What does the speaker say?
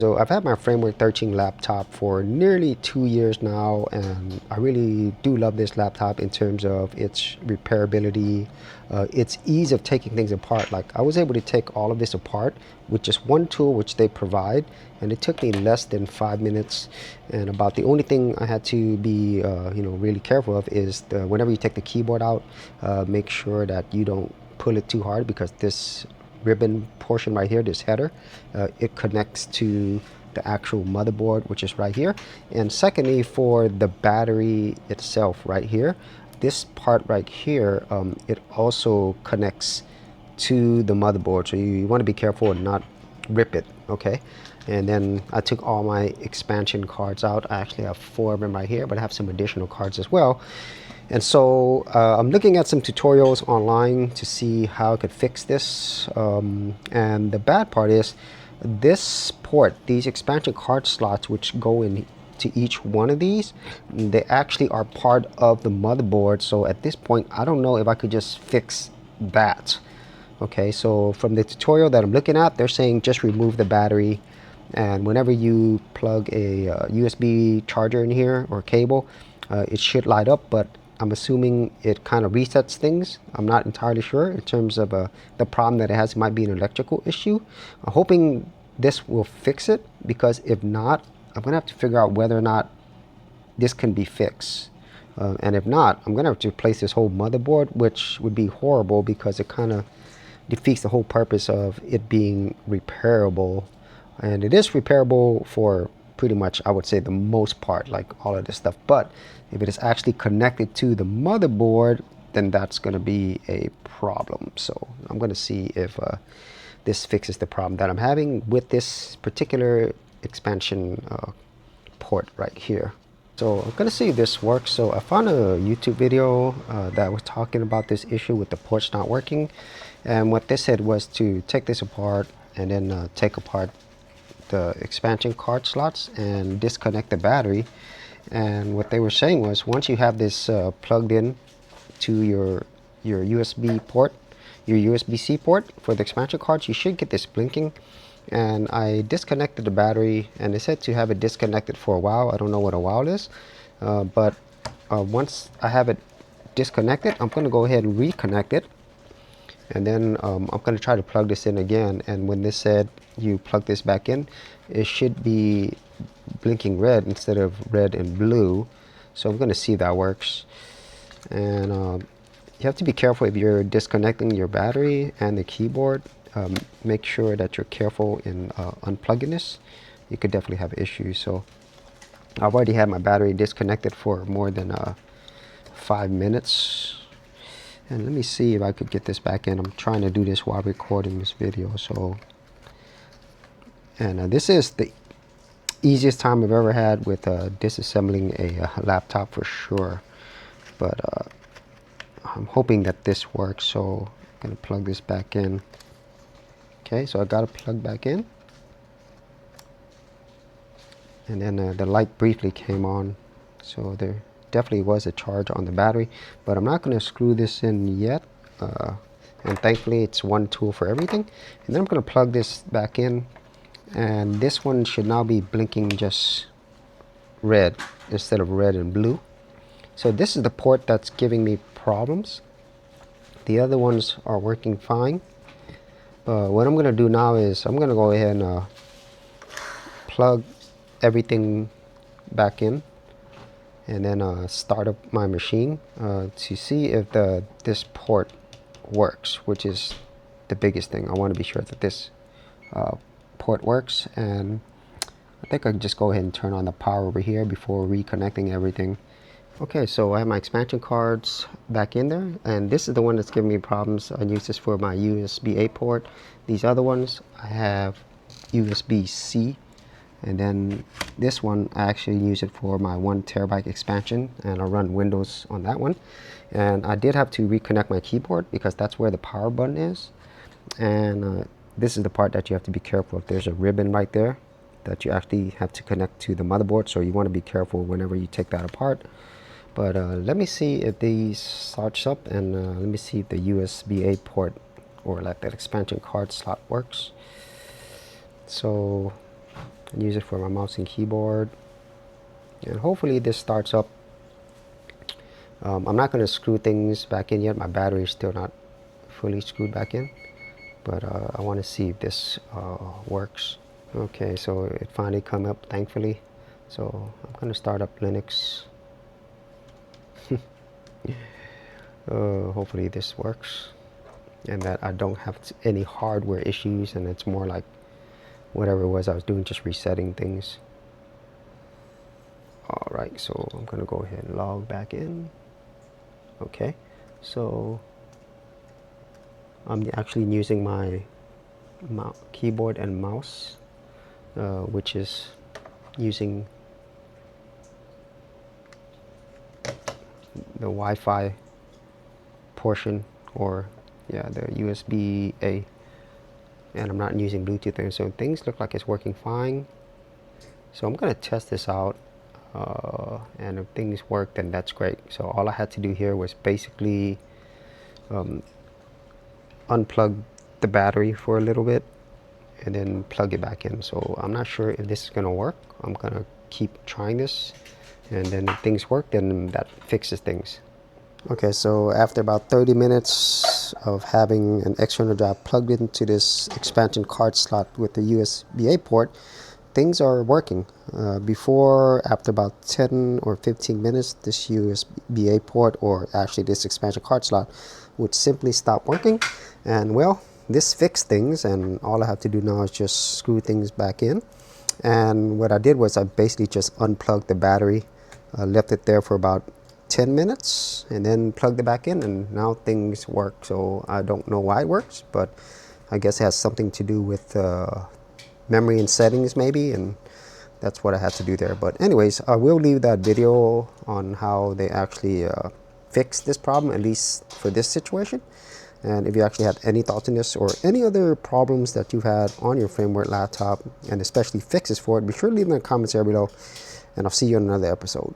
So I've had my Framework 13 laptop for nearly 2 years now, and I really do love this laptop in terms of its repairability, its ease of taking things apart. Like I was able to take all of this apart with just one tool which they provide, and it took me less than 5 minutes. And about the only thing I had to be really careful of is whenever you take the keyboard out, make sure that you don't pull it too hard, because this ribbon portion right here, this header, it connects to the actual motherboard, which is right here. And secondly, for the battery itself right here, this part right here, it also connects to the motherboard, so you want to be careful and not rip it. Okay. And then I took all my expansion cards out. I actually have 4 of them right here, but I have some additional cards as well. And so I'm looking at some tutorials online to see how I could fix this. And the bad part is this port, these expansion card slots which go in to each one of these, they actually are part of the motherboard. So at this point, I don't know if I could just fix that. Okay, so from the tutorial that I'm looking at, they're saying just remove the battery, and whenever you plug a USB charger in here or cable, it should light up, but I'm assuming it kind of resets things. I'm not entirely sure in terms of the problem that it has. It might be an electrical issue. I'm hoping this will fix it, because if not, I'm gonna have to figure out whether or not this can be fixed. And if not, I'm gonna have to replace this whole motherboard, which would be horrible because it kind of defeats the whole purpose of it being repairable. And it is repairable for pretty much, I would say, the most part, like all of this stuff. But if it is actually connected to the motherboard, then that's going to be a problem. So I'm going to see if this fixes the problem that I'm having with this particular expansion port right here. So I'm going to see if this works. So I found a YouTube video that was talking about this issue with the ports not working. And what they said was to take this apart and then take apart the expansion card slots and disconnect the battery. And what they were saying was, once you have this plugged in to your USB port, your USB-C port for the expansion cards, you should get this blinking. And I disconnected the battery, and they said to have it disconnected for a while. I don't know what a while is, but once I have it disconnected, I'm going to go ahead and reconnect it. And then I'm going to try to plug this in again, and when this said you plug this back in, it should be blinking red instead of red and blue. So I'm going to see if that works. And you have to be careful if you're disconnecting your battery and the keyboard. Make sure that you're careful in unplugging this. You could definitely have issues. So I've already had my battery disconnected for more than 5 minutes. And let me see if I could get this back in. I'm trying to do this while recording this video. So, and this is the easiest time I've ever had with disassembling a laptop for sure. But I'm hoping that this works. So I'm gonna plug this back in. Okay, so I got it plugged back in. And then the light briefly came on. So there definitely was a charge on the battery, but I'm not going to screw this in yet, and thankfully it's one tool for everything. And then I'm going to plug this back in, and this one should now be blinking just red instead of red and blue. So this is the port that's giving me problems. The other ones are working fine. What I'm going to do now is I'm going to go ahead and plug everything back in, and then start up my machine to see if this port works, which is the biggest thing. I want to be sure that this port works, and I think I can just go ahead and turn on the power over here before reconnecting everything. Okay, so I have my expansion cards back in there, and this is the one that's giving me problems. I use this for my USB-A port. These other ones I have USB-C. And then this one, I actually use it for my 1 terabyte expansion, and I run Windows on that one. And I did have to reconnect my keyboard because that's where the power button is. And this is the part that you have to be careful of. There's a ribbon right there that you actually have to connect to the motherboard, so you want to be careful whenever you take that apart. But let me see if these starts up, and let me see if the USB-A port, or like that expansion card slot, works. So and use it for my mouse and keyboard. And hopefully this starts up. I'm not going to screw things back in yet. My battery is still not fully screwed back in, but I want to see if this works. Okay, so it finally come up, thankfully. So I'm going to start up Linux. Hopefully this works and that I don't have any hardware issues, and it's more like whatever it was I was doing, just resetting things. Alright, so I'm gonna go ahead and log back in. Okay, so I'm actually using my keyboard and mouse, which is using the Wi-Fi portion, or yeah, the USB-A, and I'm not using Bluetooth there, so things look like it's working fine. So I'm gonna test this out, and if things work, then that's great. So all I had to do here was basically unplug the battery for a little bit and then plug it back in. So I'm not sure if this is gonna work. I'm gonna keep trying this, and then if things work, then that fixes things. Okay, so after about 30 minutes of having an external drive plugged into this expansion card slot with the USB-A port, things are working. After about 10 or 15 minutes, this USB-A port, or actually this expansion card slot, would simply stop working. And well, this fixed things, and all I have to do now is just screw things back in. And what I did was I basically just unplugged the battery, left it there for about 10 minutes, and then plugged it back in, and now things work. So I don't know why it works, but I guess it has something to do with memory and settings maybe, and that's what I had to do there. But anyways, I will leave that video on how they actually fix this problem, at least for this situation. And if you actually had any thoughts on this or any other problems that you've had on your framework laptop, and especially fixes for it, be sure to leave them in the comments area below, and I'll see you in another episode.